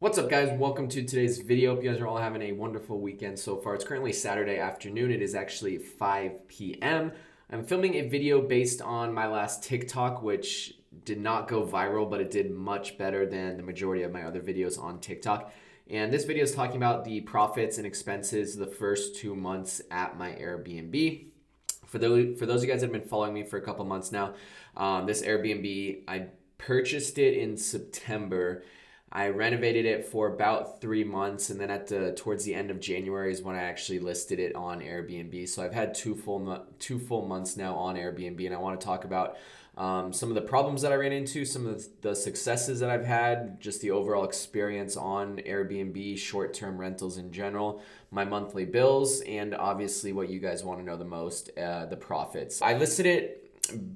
What's up, guys? Welcome to today's video. Hope you guys are all having a wonderful weekend so far. It's currently Saturday afternoon. It is actually 5 p.m. I'm filming a video based on my last TikTok, which did not go viral, but it did much better than the majority of my other videos on TikTok. And this video is talking about the profits and expenses the first 2 months at my Airbnb. For those of you guys that have been following me for a couple months now, this Airbnb, I purchased it in September. I renovated it for about 3 months, and then towards the end of January is when I actually listed it on Airbnb. So I've had two full months now on Airbnb, and I want to talk about some of the problems that I ran into, some of the successes that I've had, just the overall experience on Airbnb, short-term rentals in general, my monthly bills, and obviously what you guys want to know the most, the profits. I listed it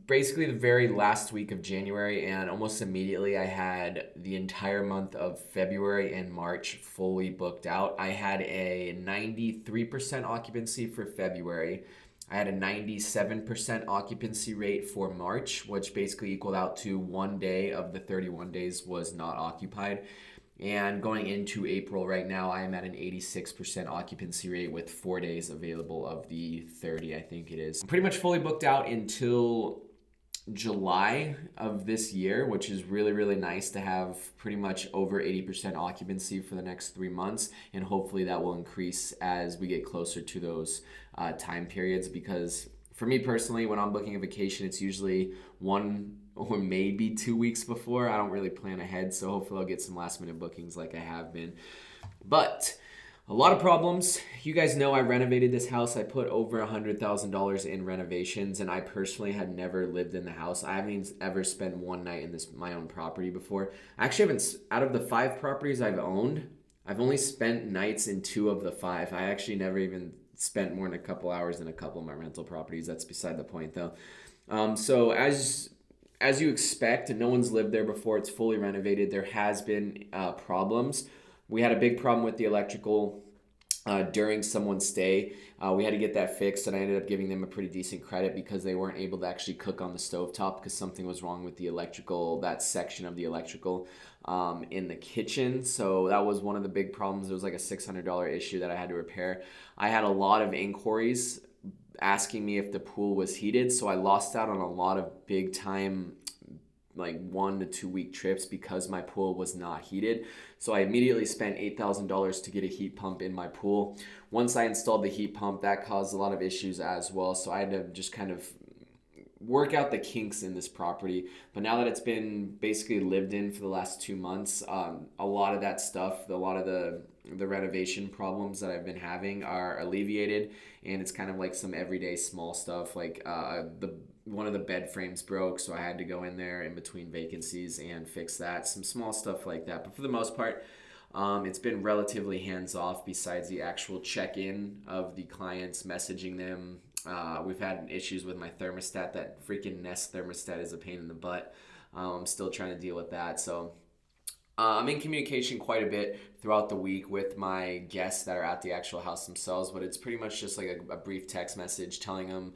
basically the very last week of January, and almost immediately I had the entire month of February and March fully booked out. I had a 93% occupancy for February. I had a 97% occupancy rate for March, which basically equaled out to 1 day of the 31 days was not occupied. And going into April right now, I am at an 86% occupancy rate with 4 days available of the 30, I think it is. I'm pretty much fully booked out until July of this year, which is really, really nice to have pretty much over 80% occupancy for the next 3 months. And hopefully that will increase as we get closer to those time periods, because for me personally, when I'm booking a vacation, it's usually 1 or maybe 2 weeks before. I don't really plan ahead, so hopefully I'll get some last minute bookings like I have been. But a lot of problems. You guys know I renovated this house. I put over $100,000 in renovations, and I personally had never lived in the house. I haven't ever spent one night in my own property before. I actually haven't, out of the 5 properties I've owned, I've only spent nights in 2 of the 5. I actually never even spent more than a couple hours in a couple of my rental properties. That's beside the point though. So as you expect, no one's lived there before, it's fully renovated. There has been problems. We had a big problem with the electrical during someone's stay. We had to get that fixed, and I ended up giving them a pretty decent credit because they weren't able to actually cook on the stovetop because something was wrong with the electrical, that section of the electrical in the kitchen. So that was one of the big problems. It was like a $600 issue that I had to repair. I had a lot of inquiries asking me if the pool was heated, so I lost out on a lot of big time, like 1 to 2 week trips because my pool was not heated. So I immediately spent $8,000 to get a heat pump in my pool. Once I installed the heat pump, that caused a lot of issues as well, so I had to just kind of work out the kinks in this property. But now that it's been basically lived in for the last 2 months, a lot of that stuff, a lot of the renovation problems that I've been having are alleviated, and it's kind of like some everyday small stuff, like one of the bed frames broke, so I had to go in there in between vacancies and fix that, some small stuff like that. But for the most part, it's been relatively hands-off besides the actual check-in of the clients, messaging them. We've had issues with my thermostat. That freaking Nest thermostat is a pain in the butt. I'm still trying to deal with that. So I'm in communication quite a bit throughout the week with my guests that are at the actual house themselves, but it's pretty much just like a brief text message telling them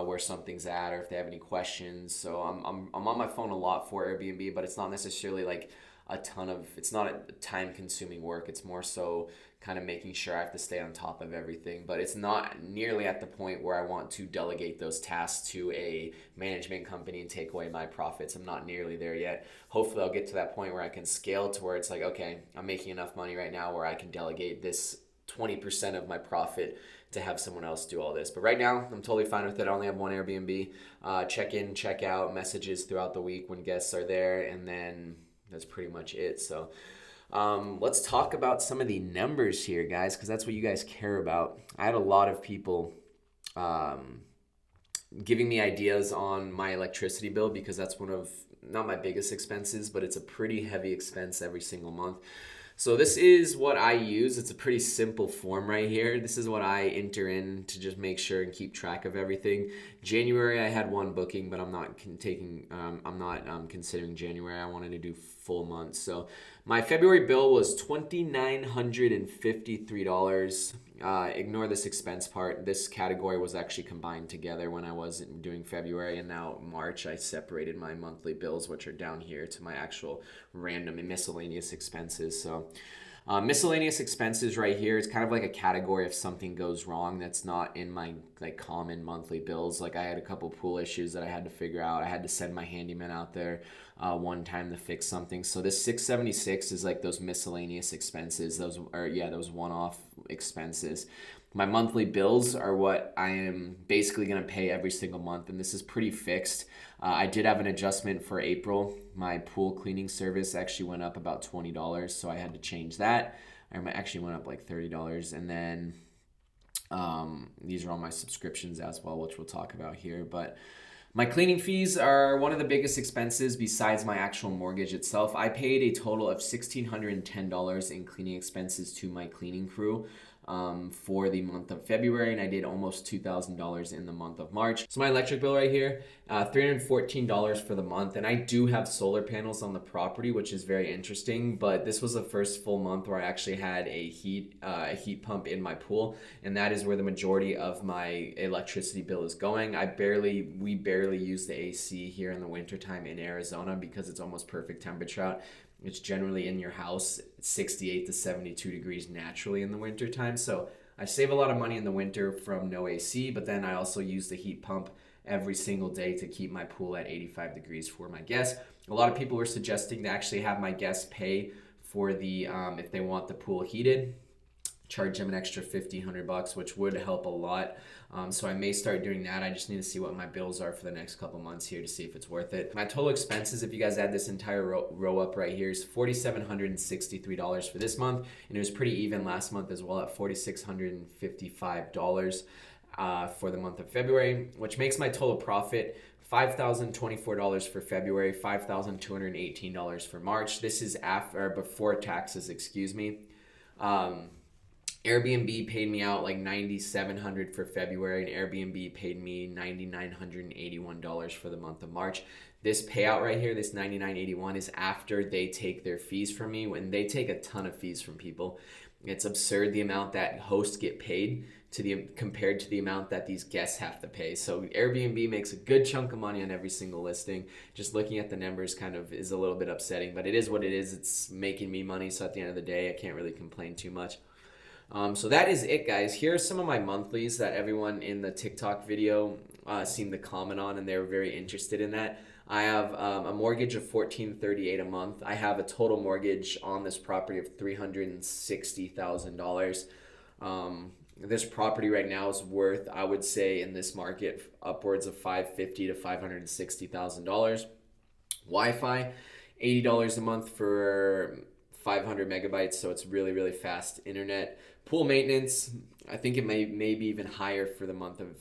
where something's at or if they have any questions. So I'm on my phone a lot for Airbnb, but it's not necessarily like it's not a time consuming work. It's more so kind of making sure I have to stay on top of everything, but it's not nearly at the point where I want to delegate those tasks to a management company and take away my profits. I'm not nearly there yet. Hopefully I'll get to that point where I can scale to where it's like, okay, I'm making enough money right now where I can delegate this 20% of my profit to have someone else do all this. But right now, I'm totally fine with it. I only have one Airbnb. Check in, check out, messages throughout the week when guests are there, and then that's pretty much it. So let's talk about some of the numbers here, guys, because that's what you guys care about. I had a lot of people giving me ideas on my electricity bill because that's one of, not my biggest expenses, but it's a pretty heavy expense every single month. So this is what I use. It's a pretty simple form right here. This is what I enter in to just make sure and keep track of everything. January I had 1 booking, but I'm not considering January. I wanted to do full months. So my February bill was $2,953. Ignore this expense part. This category was actually combined together when I was doing February, and now March I separated my monthly bills, which are down here, to my actual random and miscellaneous expenses. So miscellaneous expenses right here is kind of like a category if something goes wrong that's not in my like common monthly bills. Like I had a couple pool issues that I had to figure out. I had to send my handyman out there one time to fix something. So this 676 is like those miscellaneous expenses. Those one-off expenses. My monthly bills are what I am basically going to pay every single month, and this is pretty fixed. I did have an adjustment for April. My pool cleaning service actually went up about $20, so I had to change that. I actually went up like $30, and then these are all my subscriptions as well, which we'll talk about here. But my cleaning fees are one of the biggest expenses besides my actual mortgage itself. I paid a total of $1,610 in cleaning expenses to my cleaning crew for the month of February, and I did almost $2,000 in the month of March. So my electric bill right here, $314 for the month, and I do have solar panels on the property, which is very interesting, but this was the first full month where I actually had a heat pump in my pool, and that is where the majority of my electricity bill is going. We barely use the AC here in the wintertime in Arizona because it's almost perfect temperature out. It's generally in your house 68 to 72 degrees naturally in the wintertime. So I save a lot of money in the winter from no AC, but then I also use the heat pump every single day to keep my pool at 85 degrees for my guests. A lot of people were suggesting to actually have my guests pay for the, if they want the pool heated, charge them an extra $1,500, which would help a lot. So I may start doing that. I just need to see what my bills are for the next couple months here to see if it's worth it. My total expenses, if you guys add this entire row up right here, is $4,763 for this month, and it was pretty even last month as well at $4,655 for the month of February, which makes my total profit $5,024 for February, $5,218 for March. This is before taxes, excuse me. Airbnb paid me out like $9,700 for February, and Airbnb paid me $9,981 for the month of March. This payout right here, this $9,981, is after they take their fees from me. When they take a ton of fees from people, it's absurd the amount that hosts get paid compared to the amount that these guests have to pay. So Airbnb makes a good chunk of money on every single listing. Just looking at the numbers kind of is a little bit upsetting, but it is what it is. It's making me money, so at the end of the day, I can't really complain too much. So that is it, guys. Here are some of my monthlies that everyone in the TikTok video seemed to comment on, and they were very interested in that. I have a mortgage of $1,438 a month. I have a total mortgage on this property of $360,000. This property right now is worth, I would say, in this market, upwards of $550,000 to $560,000. Wi-Fi, $80 a month for 500 megabytes, so it's really, really fast internet. Pool maintenance, I think it may be even higher for the month of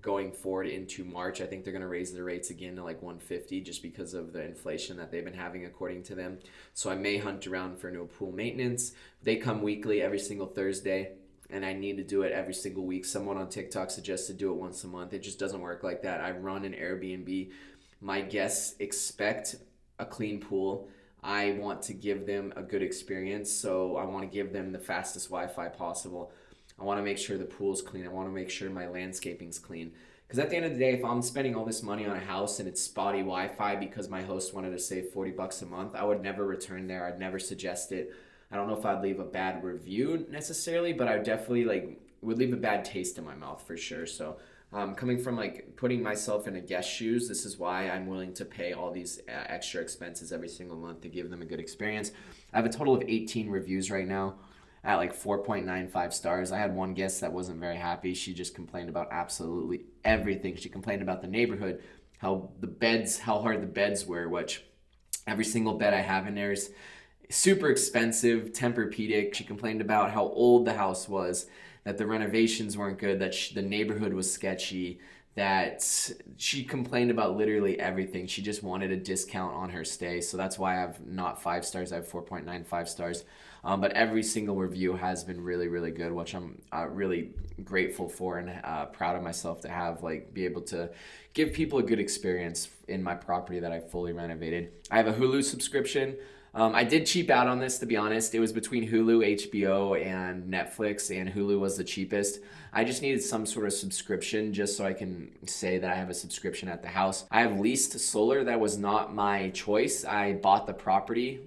going forward into March. I think they're going to raise their rates again to like $150 just because of the inflation that they've been having according to them. So I may hunt around for no pool maintenance. They come weekly every single Thursday, and I need to do it every single week. Someone on TikTok suggests to do it once a month. It just doesn't work like that. I run an Airbnb. My guests expect a clean pool. I want to give them a good experience, so I want to give them the fastest Wi-Fi possible. I want to make sure the pool's clean. I want to make sure my landscaping's clean. Because at the end of the day, if I'm spending all this money on a house and it's spotty Wi-Fi because my host wanted to save $40 a month, I would never return there. I'd never suggest it. I don't know if I'd leave a bad review necessarily, but I definitely would leave a bad taste in my mouth for sure. So coming from putting myself in a guest's shoes, this is why I'm willing to pay all these extra expenses every single month to give them a good experience. I have a total of 18 reviews right now at 4.95 stars. I had one guest that wasn't very happy. She just complained about absolutely everything. She complained about the neighborhood, how hard the beds were, which every single bed I have in there is super expensive, Tempur-Pedic. She complained about how old the house was, that the renovations weren't good, that the neighborhood was sketchy, that she complained about literally everything. She just wanted a discount on her stay. So that's why I have not 5 stars. I have 4.95 stars. But every single review has been really, really good, which I'm really grateful for and proud of myself to have, be able to give people a good experience in my property that I fully renovated. I have a Hulu subscription. I did cheap out on this, to be honest. It was between Hulu, HBO, and Netflix, and Hulu was the cheapest. I just needed some sort of subscription just so I can say that I have a subscription at the house. I have leased solar. That was not my choice. I bought the property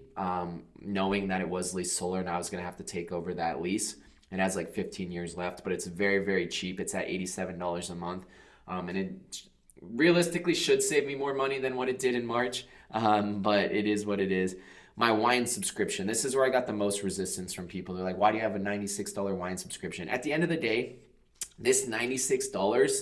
knowing that it was leased solar and I was going to have to take over that lease. It has like 15 years left, but it's very, very cheap. It's at $87 a month. And it realistically should save me more money than what it did in March, but it is what it is. My wine subscription. This is where I got the most resistance from people. They're like, why do you have a $96 wine subscription? At the end of the day, this $96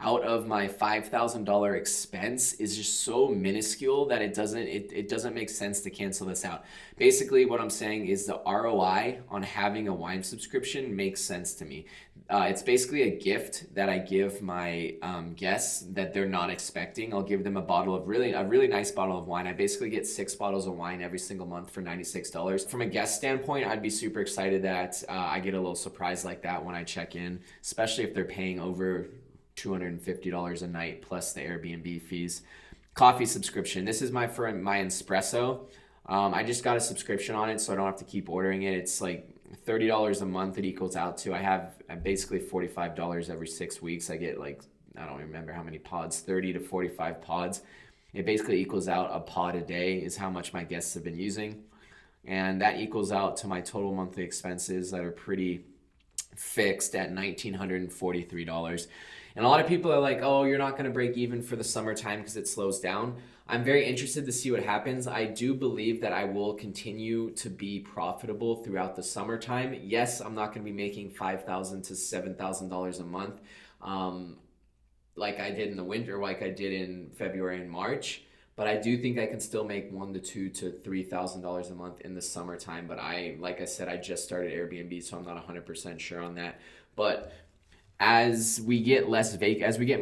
out of my $5,000 expense is just so minuscule that it doesn't make sense to cancel this out. Basically, what I'm saying is the ROI on having a wine subscription makes sense to me. It's basically a gift that I give my guests that they're not expecting. I'll give them a really nice bottle of wine. I basically get 6 bottles of wine every single month for $96. From a guest standpoint, I'd be super excited that I get a little surprise like that when I check in, especially if they're paying over $250 a night plus the Airbnb fees. Coffee subscription. This is for my espresso. I just got a subscription on it, so I don't have to keep ordering it. It's like $30 a month. It equals out to, I have basically $45 every 6 weeks. I get like, I don't remember how many pods, 30 to 45 pods. It basically equals out a pod a day is how much my guests have been using. And that equals out to my total monthly expenses that are pretty fixed at $1,943. And a lot of people are like, oh, you're not going to break even for the summertime because it slows down. I'm very interested to see what happens. I do believe that I will continue to be profitable throughout the summertime. Yes, I'm not going to be making $5,000 to $7,000 a month like I did in the winter, like I did in February and March. But I do think I can still make $1,000 to $2,000 to $3,000 a month in the summertime. But like I said, I just started Airbnb, so I'm not 100% sure on that. But as we get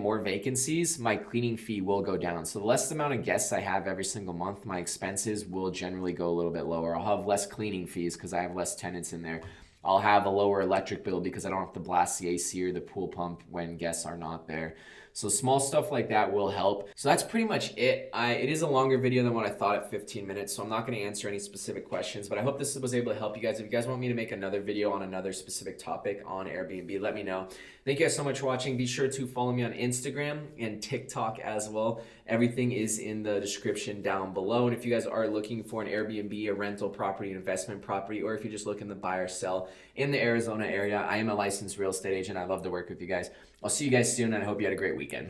more vacancies, my cleaning fee will go down. So the less amount of guests I have every single month, my expenses will generally go a little bit lower. I'll have less cleaning fees because I have less tenants in there. I'll have a lower electric bill because I don't have to blast the AC or the pool pump when guests are not there. So small stuff like that will help. So that's pretty much it. It is a longer video than what I thought at 15 minutes, so I'm not going to answer any specific questions, but I hope this was able to help you guys. If you guys want me to make another video on another specific topic on Airbnb, let me know. Thank you guys so much for watching. Be sure to follow me on Instagram and TikTok as well. Everything is in the description down below. And if you guys are looking for an Airbnb, a rental property, an investment property, or if you're just looking to buy or sell in the Arizona area, I am a licensed real estate agent. I love to work with you guys. I'll see you guys soon, and I hope you had a great weekend.